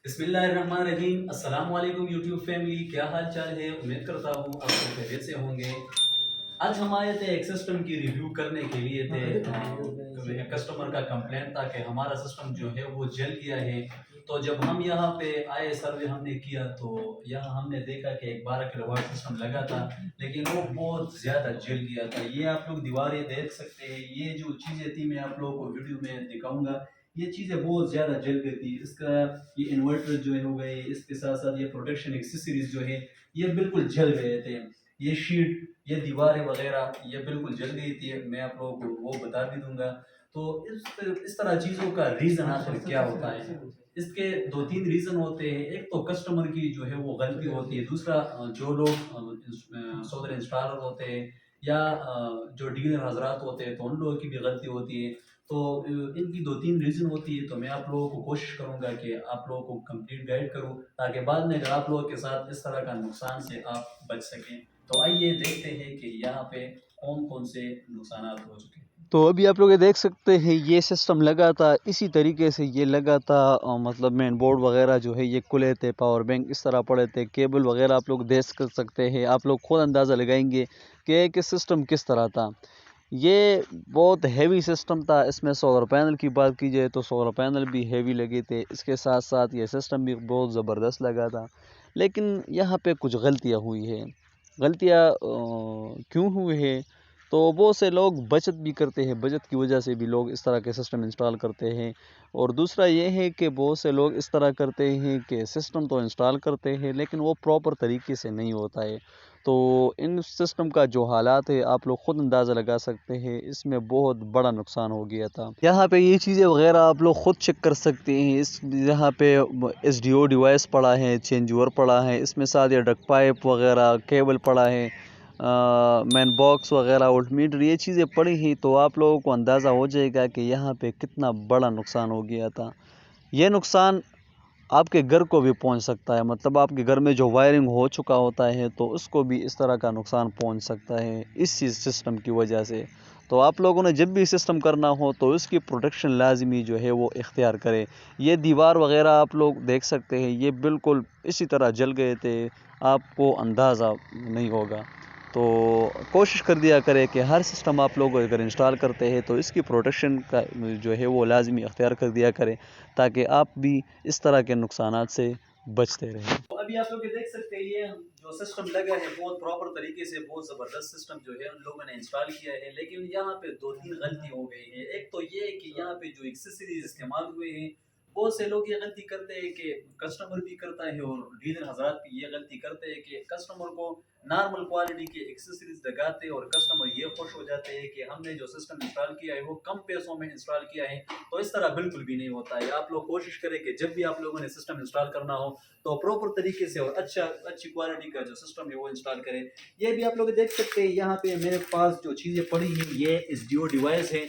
بسم اللہ الرحمن الرحیم۔ السلام علیکم یوٹیوب فیملی، کیا حال چال ہے؟ امید کرتا ہوں آپ لوگ خیریت سے ہوں گے۔ آج ہم آئے تھے ایک سسٹم کی ریویو کرنے کے لیے تھے، کسٹمر کا کمپلین تھا کہ ہمارا سسٹم جو ہے وہ جل گیا ہے۔ تو جب ہم یہاں پہ آئے، سروے ہم نے کیا تو یہاں ہم نے دیکھا کہ ایک 12 کلو واٹ سسٹم لگا تھا، لیکن وہ بہت زیادہ جل گیا تھا۔ یہ آپ لوگ دیواریں دیکھ سکتے ہیں، یہ جو چیزیں تھی میں آپ لوگوں کو ویڈیو میں دکھاؤں گا، یہ چیزیں بہت زیادہ جل گئی تھی۔ اس کا یہ انورٹر جو ہے ہو گئے، اس کے ساتھ ساتھ یہ پروٹیکشن ایکسیسریز جو ہے یہ بالکل جل گئے تھے۔ یہ شیٹ، یہ دیواریں وغیرہ یہ بالکل جل گئی تھی، میں آپ لوگوں کو وہ بتا بھی دوں گا۔ تو اس طرح چیزوں کا ریزن آخر کیا ہوتا ہے؟ اس کے دو تین ریزن ہوتے ہیں۔ ایک تو کسٹمر کی جو ہے وہ غلطی ہوتی ہے، دوسرا جو لوگ سولر انسٹالر ہوتے ہیں یا جو ڈیلر حضرات ہوتے ہیں تو ان لوگوں کی بھی غلطی ہوتی ہے۔ تو ان کی دو تین ریزن ہوتی ہے، تو میں آپ لوگوں کو کوشش کروں گا کہ آپ لوگوں کو کمپلیٹ گائیڈ کروں، تاکہ بعد میں اگر آپ لوگوں کے ساتھ اس طرح کا نقصان سے آپ بچ سکیں۔ تو آئیے دیکھتے ہیں کہ یہاں پہ کون کون سے نقصانات ہو چکے ہیں۔ تو ابھی آپ لوگ یہ دیکھ سکتے ہیں، یہ سسٹم لگا تھا اسی طریقے سے، یہ لگا تھا مطلب مین بورڈ وغیرہ جو ہے یہ کھلے تھے، پاور بینک اس طرح پڑے تھے، کیبل وغیرہ آپ لوگ دیکھ سکتے ہیں، آپ لوگ خود اندازہ لگائیں گے کہ سسٹم کس طرح تھا۔ یہ بہت ہیوی سسٹم تھا۔ اس میں سولر پینل کی بات کی جائے تو سولر پینل بھی ہیوی لگے تھے، اس کے ساتھ ساتھ یہ سسٹم بھی بہت زبردست لگا تھا۔ لیکن یہاں پہ کچھ غلطیاں ہوئی ہیں۔ غلطیاں کیوں ہوئی ہے؟ تو بہت سے لوگ بچت بھی کرتے ہیں، بچت کی وجہ سے بھی لوگ اس طرح کے سسٹم انسٹال کرتے ہیں۔ اور دوسرا یہ ہے کہ بہت سے لوگ اس طرح کرتے ہیں کہ سسٹم تو انسٹال کرتے ہیں لیکن وہ پراپر طریقے سے نہیں ہوتا ہے۔ تو ان سسٹم کا جو حالات ہے آپ لوگ خود اندازہ لگا سکتے ہیں، اس میں بہت بڑا نقصان ہو گیا تھا۔ یہاں پہ یہ چیزیں وغیرہ آپ لوگ خود چیک کر سکتے ہیں۔ یہاں پہ ایس ڈی او ڈیوائس پڑا ہے، چینج اوور پڑا ہے، اس میں ساتھ یہ ڈک پائپ وغیرہ کیبل پڑا ہے، مین باکس وغیرہ وولٹ میٹر، یہ چیزیں پڑی ہیں تو آپ لوگوں کو اندازہ ہو جائے گا کہ یہاں پہ کتنا بڑا نقصان ہو گیا تھا۔ یہ نقصان آپ کے گھر کو بھی پہنچ سکتا ہے، مطلب آپ کے گھر میں جو وائرنگ ہو چکا ہوتا ہے تو اس کو بھی اس طرح کا نقصان پہنچ سکتا ہے اس چیز سسٹم کی وجہ سے۔ تو آپ لوگوں نے جب بھی سسٹم کرنا ہو تو اس کی پروٹیکشن لازمی جو ہے وہ اختیار کرے۔ یہ دیوار وغیرہ آپ لوگ دیکھ سکتے ہیں، یہ بالکل اسی طرح جل گئے تھے، آپ کو اندازہ نہیں ہوگا۔ تو کوشش کر دیا کرے کہ ہر سسٹم آپ لوگ اگر انسٹال کرتے ہیں تو اس کی پروٹیکشن کا جو ہے وہ لازمی اختیار کر دیا کرے، تاکہ آپ بھی اس طرح کے نقصانات سے بچتے رہیں۔ تو ابھی آپ لوگ دیکھ سکتے ہیں، یہ جو سسٹم لگا ہے بہت پراپر طریقے سے، بہت زبردست سسٹم جو ہے ان لوگوں نے انسٹال کیا ہے، لیکن یہاں پہ دو تین غلطی ہو گئی ہے۔ ایک تو یہ ہے کہ یہاں پہ جو ایکسیسریز استعمال ہوئے ہیں، بہت سے لوگ یہ غلطی کرتے ہیں کہ کسٹمر بھی کرتا ہے اور ڈیلر حضرات بھی یہ غلطی کرتے ہیں کہ کسٹمر کو نارمل کوالٹی کے ایکسیسریز لگاتے اور کسٹمر یہ خوش ہو جاتے ہیں کہ ہم نے جو سسٹم انسٹال کیا ہے وہ کم پیسوں میں انسٹال کیا ہے۔ تو اس طرح بالکل بھی نہیں ہوتا ہے۔ آپ لوگ کوشش کریں کہ جب بھی آپ لوگوں نے سسٹم انسٹال کرنا ہو تو پراپر طریقے سے اور اچھی کوالٹی کا جو سسٹم ہے وہ انسٹال کریں۔ یہ بھی آپ لوگ دیکھ سکتے ہیں، یہاں پہ میرے پاس جو چیزیں پڑی ہیں یہ ایس ڈی او ڈیوائس ہے،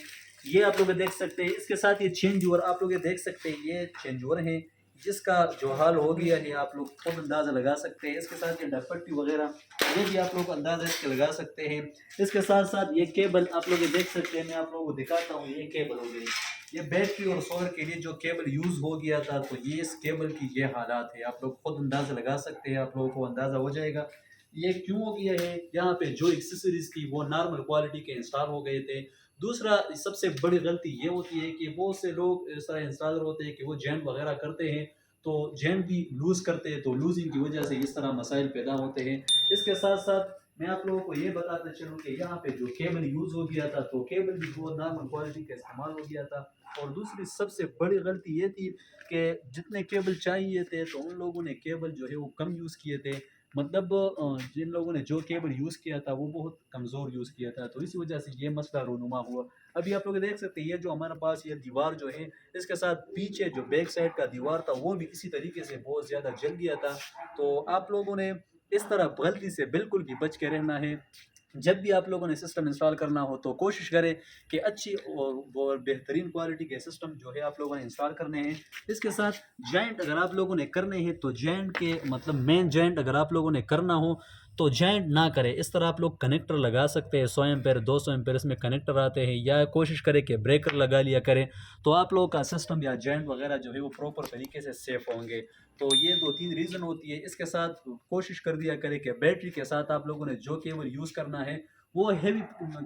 یہ آپ لوگ دیکھ سکتے ہیں۔ اس کے ساتھ یہ چینج اوور آپ لوگ دیکھ سکتے ہیں، یہ چینج اوور ہے جس کا جو حال ہو گیا ہے آپ لوگ خود اندازہ لگا سکتے ہیں۔ اس کے ساتھ یہ ڈک پٹی وغیرہ یہ بھی آپ لوگ اندازہ اس کے لگا سکتے ہیں۔ اس کے ساتھ ساتھ یہ کیبل آپ لوگ دیکھ سکتے ہیں، میں آپ لوگوں کو دکھاتا ہوں، یہ کیبل ہو گئی، یہ بیٹری اور سولر کے لیے جو کیبل یوز ہو گیا تھا، تو یہ اس کیبل کی یہ حالات ہے، آپ لوگ خود اندازہ لگا سکتے ہیں، آپ لوگوں کو اندازہ ہو جائے گا یہ کیوں ہو گیا ہے۔ یہاں پہ جو ایکسیسریز تھی وہ نارمل کوالٹی کے انسٹال ہو گئے تھے۔ دوسرا سب سے بڑی غلطی یہ ہوتی ہے کہ بہت سے لوگ اس طرح انسٹالر ہوتے ہیں کہ وہ جوائنٹ وغیرہ کرتے ہیں تو جوائنٹ بھی لوز کرتے ہیں، تو لوزنگ کی وجہ سے اس طرح مسائل پیدا ہوتے ہیں۔ اس کے ساتھ ساتھ میں آپ لوگوں کو یہ بتاتا چلوں کہ یہاں پہ جو کیبل یوز ہو گیا تھا تو کیبل بھی بہت نارمل کوالٹی کا استعمال ہو گیا تھا۔ اور دوسری سب سے بڑی غلطی یہ تھی کہ جتنے کیبل چاہیے تھے تو ان لوگوں نے کیبل جو ہے وہ کم یوز کیے تھے، مطلب جن لوگوں نے جو کیبل یوز کیا تھا وہ بہت کمزور یوز کیا تھا، تو اسی وجہ سے یہ مسئلہ رونما ہوا۔ ابھی آپ لوگ دیکھ سکتے ہیں، یہ جو ہمارے پاس یہ دیوار جو ہے اس کے ساتھ پیچھے جو بیک سائڈ کا دیوار تھا وہ بھی اسی طریقے سے بہت زیادہ جل گیا تھا۔ تو آپ لوگوں نے اس طرح غلطی سے بالکل بھی بچ کے رہنا ہے۔ جب بھی آپ لوگوں نے سسٹم انسٹال کرنا ہو تو کوشش کریں کہ اچھی اور بہترین کوالٹی کے سسٹم جو ہے آپ لوگوں نے انسٹال کرنے ہیں۔ اس کے ساتھ جوائنٹ اگر آپ لوگوں نے کرنے ہیں تو جوائنٹ کے مطلب مین جوائنٹ اگر آپ لوگوں نے کرنا ہو تو جوائنٹ نہ کرے. اس طرح آپ لوگ کنیکٹر لگا سکتے ہیں 100 ایمپیر 200 ایمپیر اس میں کنیکٹر آتے ہیں, یا کوشش کرے کہ بریکر لگا لیا کریں, تو آپ لوگوں کا سسٹم یا جوائنٹ وغیرہ جو ہے وہ پراپر طریقے سے سیف ہوں گے. تو یہ 2-3 ریزن ہوتی ہے. اس کے ساتھ کوشش کر دیا کرے کہ بیٹری کے ساتھ آپ لوگوں نے جو کیبل یوز کرنا ہے وہ ہیوی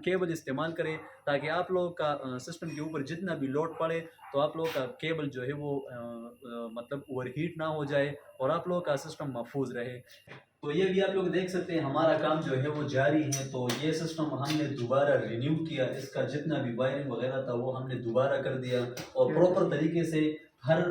کیبل استعمال کرے, تاکہ آپ لوگوں کا سسٹم کے اوپر جتنا بھی لوڈ پڑے تو آپ لوگوں کا کیبل جو ہے وہ مطلب اوور ہیٹ نہ ہو جائے اور آپ لوگوں کا سسٹم محفوظ رہے. تو یہ بھی آپ لوگ دیکھ سکتے ہیں ہمارا کام جو ہے وہ جاری ہے. تو یہ سسٹم ہم نے دوبارہ رینیو کیا, اس کا جتنا بھی وائرنگ وغیرہ تھا وہ ہم نے دوبارہ کر دیا اور پراپر طریقے سے ہر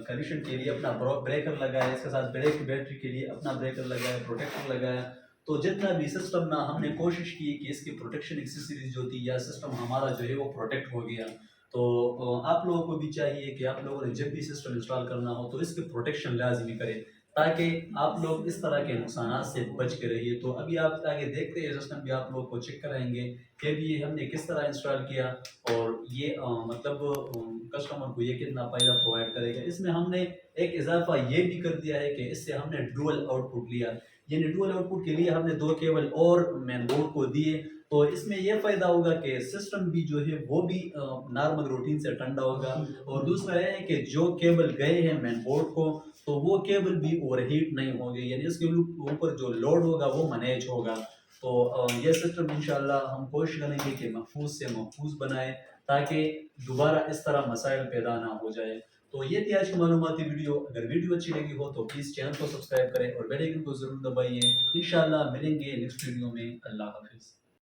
کنڈیشن کے لیے اپنا بریکر لگایا, اس کے ساتھ بریک بیٹری کے لیے اپنا بریکر لگایا, پروٹیکٹر لگایا. تو جتنا بھی سسٹم نہ ہم نے کوشش کی کہ اس کی پروٹیکشن ایکسیسریز جو تھی یا سسٹم ہمارا جو ہے وہ پروٹیکٹ ہو گیا. تو آپ لوگوں کو بھی چاہیے کہ آپ لوگوں نے جب بھی سسٹم انسٹال کرنا ہو تو اس کی پروٹیکشن لازمی کریں, تاکہ آپ لوگ اس طرح کے نقصانات سے بچ کے رہیے. تو ابھی آپ آگے دیکھتے ہیں سسٹم بھی آپ لوگوں کو چیک کرائیں گے کہ بھی یہ ہم نے کس طرح انسٹال کیا اور یہ مطلب کسٹمر کو یہ کتنا فائدہ پرووائڈ کرے گا. اس میں ہم نے ایک اضافہ یہ بھی کر دیا ہے کہ اس سے ہم نے ڈوئل آؤٹ پٹ لیا, یعنی ڈوئل آؤٹ پٹ کے لیے ہم نے 2 کیبل اور مین بورڈ کو دیے. تو اس میں یہ فائدہ ہوگا کہ سسٹم بھی جو ہے وہ بھی نارمل روٹین سے ٹھنڈا ہوگا, اور دوسرا یہ ہے کہ جو کیبل گئے ہیں مین بورڈ کو تو وہ کیبل بھی اوور ہیٹ نہیں ہوگی, یعنی اس کے اوپر جو لوڈ ہوگا وہ مینیج ہوگا. تو یہ سسٹم انشاءاللہ ہم کوشش کریں گے کہ محفوظ سے محفوظ بنائیں تاکہ دوبارہ اس طرح مسائل پیدا نہ ہو جائے. تو یہ تھی آج کی معلوماتی ویڈیو. اگر ویڈیو اچھی لگی ہو تو پلیز چینل کو سبسکرائب کریں اور بیل آئیکن کو ضرور دبائیے. انشاءاللہ ملیں گے نیکسٹ ویڈیو میں. اللہ حافظ.